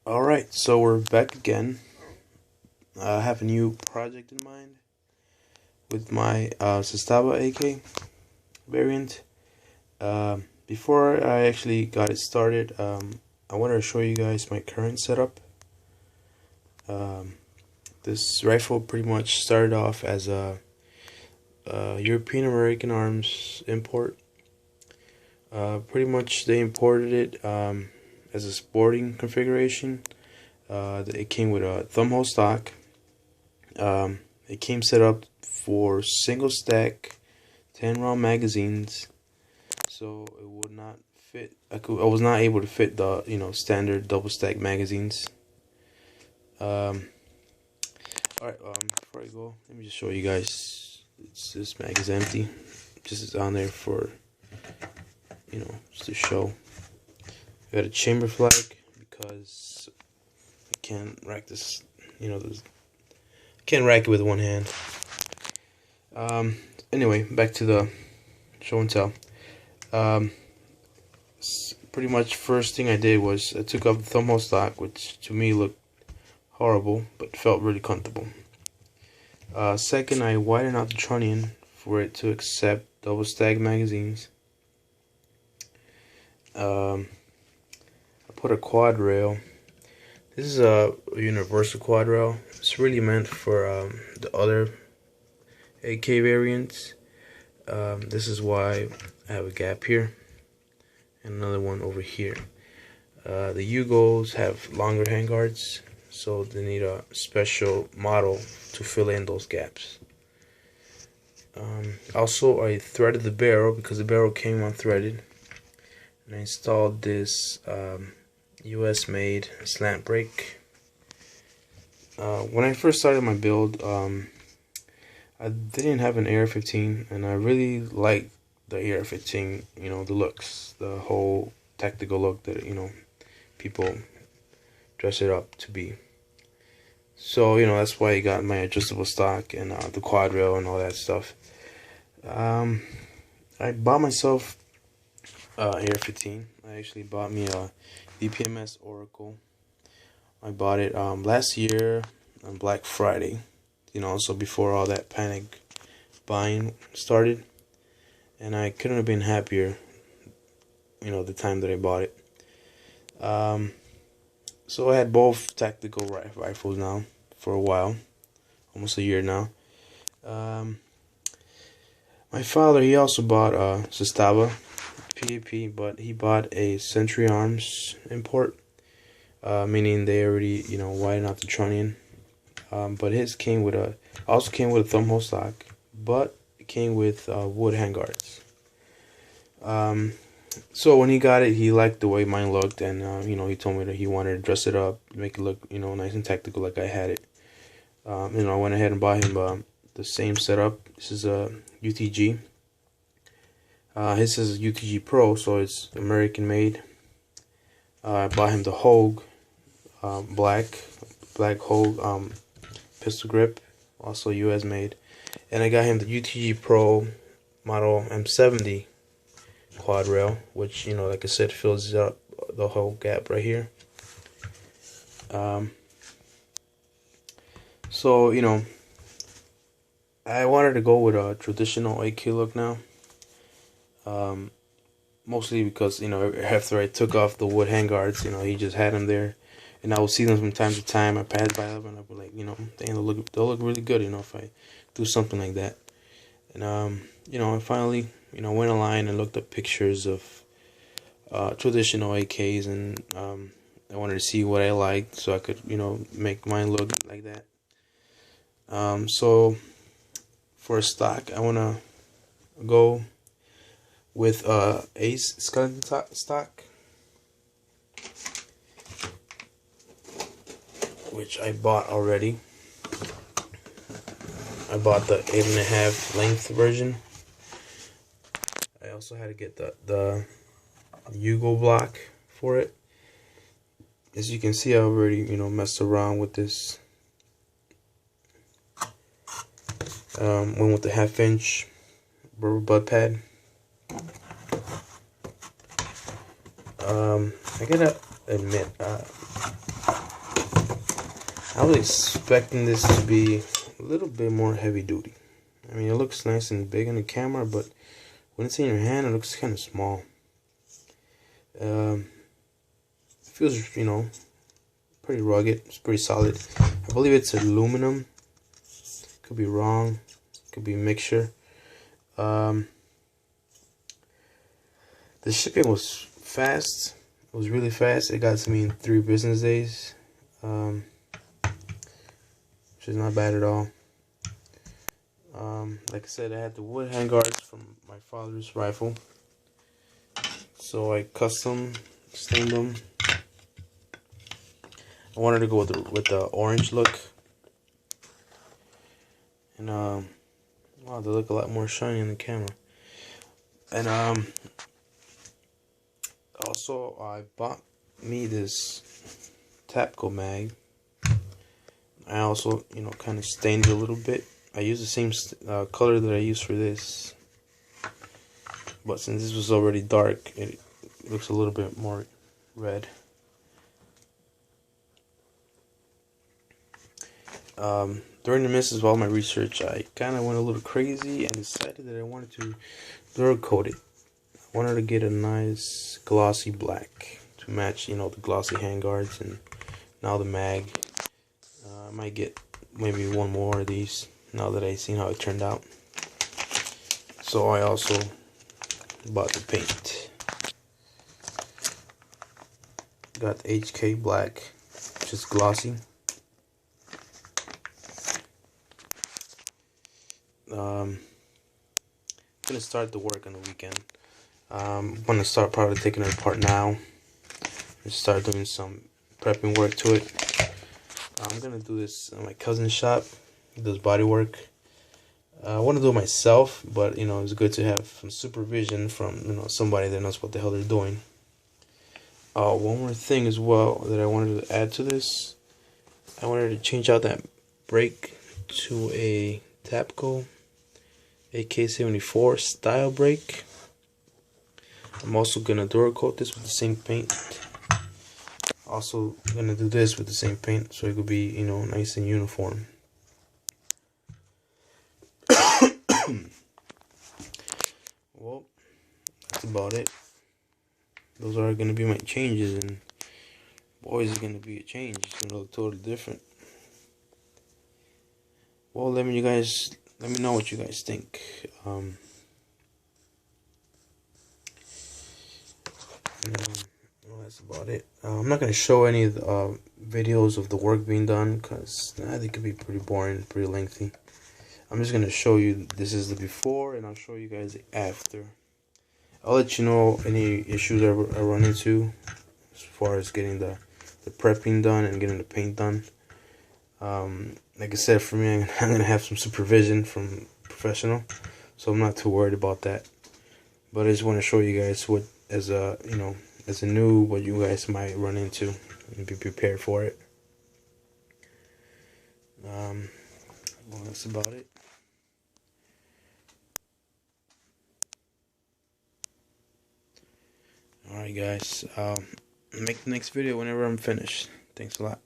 Alright, so we're back again. I have a new project in mind with my Zastava AK variant. Before I actually got it started, I wanted to show you guys my current setup. This rifle pretty much started off as a European American Arms import. Pretty much they imported it as a sporting configuration. It came with a thumbhole stock. It came set up for single stack 10 round magazines, so it would not fit. I was not able to fit the standard double stack magazines. Alright, before I go, let me just show you guys. This mag is empty. Just is on there for just to show. I got a chamber flag because I can't rack this. Can't rack it with one hand. Anyway, back to the show and tell. Pretty much first thing I did was I took off the thumbhole stock, which to me looked horrible but felt really comfortable. Second, I widened out the trunnion for it to accept double stack magazines. I put a quad rail. This is a universal quad rail. It's really meant for the other AK variants. This is why I have a gap here and another one over here. The Yugos have longer handguards, so they need a special model to fill in those gaps. Also, I threaded the barrel because the barrel came unthreaded, and I installed this US made slant brake. When I first started my build, I didn't have an AR-15, and I really liked the AR-15, the looks, the whole tactical look that, people dress it up to be. So, that's why I got my adjustable stock and the quad rail and all that stuff. I bought myself AR-15. I actually bought me a VPMS Oracle. I bought it last year on Black Friday, so before all that panic buying started, and I couldn't have been happier, the time that I bought it. So I had both tactical rifles now for a while, almost a year now. My father, he also bought a Zastava PAP, but he bought a Century Arms import, meaning they already widened out the trunnion. But his also came with a thumbhole stock, but it came with wood handguards. So when he got it, he liked the way mine looked, and he told me that he wanted to dress it up, make it look nice and tactical like I had it. I went ahead and bought him the same setup. This is a UTG. His is UTG Pro, so it's American made. I bought him the Hogue black Hogue pistol grip, also US made, and I got him the UTG Pro model M70 quad rail, which like I said, fills up the whole gap right here. So I wanted to go with a traditional AK look now, mostly because after I took off the wood handguards, he just had them there, and I would see them from time to time. I passed by them and I would like, they'll look really good, if I do something like that. And I finally went online and looked up pictures of traditional AKs, and I wanted to see what I liked so I could make mine look like that. So for a stock, I want to go with Ace skeleton stock, which I bought already. I bought the 8.5 length version. I also had to get the Yugo block for it. As you can see, I already messed around with this. Went with the 1/2 inch rubber butt pad. I gotta admit, I was expecting this to be a little bit more heavy duty. I mean, it looks nice and big in the camera, but when it's in your hand, it looks kind of small. It feels, you know, pretty rugged. It's pretty solid. I believe it's aluminum. Could be wrong. Could be a mixture. The shipping was fast. It was really fast. It got to me in 3 business days, which is not bad at all. Like I said, I had the wood handguards from my father's rifle, so I custom stained them. I wanted to go with the orange look, and wow, they look a lot more shiny in the camera. And also I bought me this Tapco mag. I also, you know, kind of stained it a little bit. I used the same color that I used for this, but since this was already dark, it looks a little bit more red. During the midst of all my research, I kind of went a little crazy and decided that I wanted to duracoat it. I wanted to get a nice glossy black to match, you know, the glossy handguards and now the mag. I might get maybe one more of these now that I've seen how it turned out. So I also bought the paint. Got the HK black, which is glossy. I'm gonna start the work on the weekend. I'm gonna start probably taking it apart now and start doing some prepping work to it. I'm gonna do this at my cousin's shop. He does body work. I want to do it myself, but you know, it's good to have some supervision from, you know, somebody that knows what the hell they're doing. One more thing as well that I wanted to add to this. I wanted to change out that brake to a Tapco AK-74 style brake. I'm also gonna duracoat this with the same paint. Also gonna do this with the same paint so it could be, you know, nice and uniform. Well, that's about it. Those are gonna be my changes, and boy, is it gonna be a change. It's gonna look totally different. Well, let me know what you guys think. Well, that's about it. I'm not gonna show any of the videos of the work being done because I think it could be pretty boring, pretty lengthy. I'm just gonna show you this is the before, and I'll show you guys the after. I'll let you know any issues I run into as far as getting the prepping done and getting the paint done. Like I said, for me, I'm gonna have some supervision from professional, so I'm not too worried about that. But I just want to show you guys what, as a, you know, as a new, what you guys might run into and be prepared for it. Well, that's about it. Alright guys, make the next video whenever I'm finished. Thanks a lot.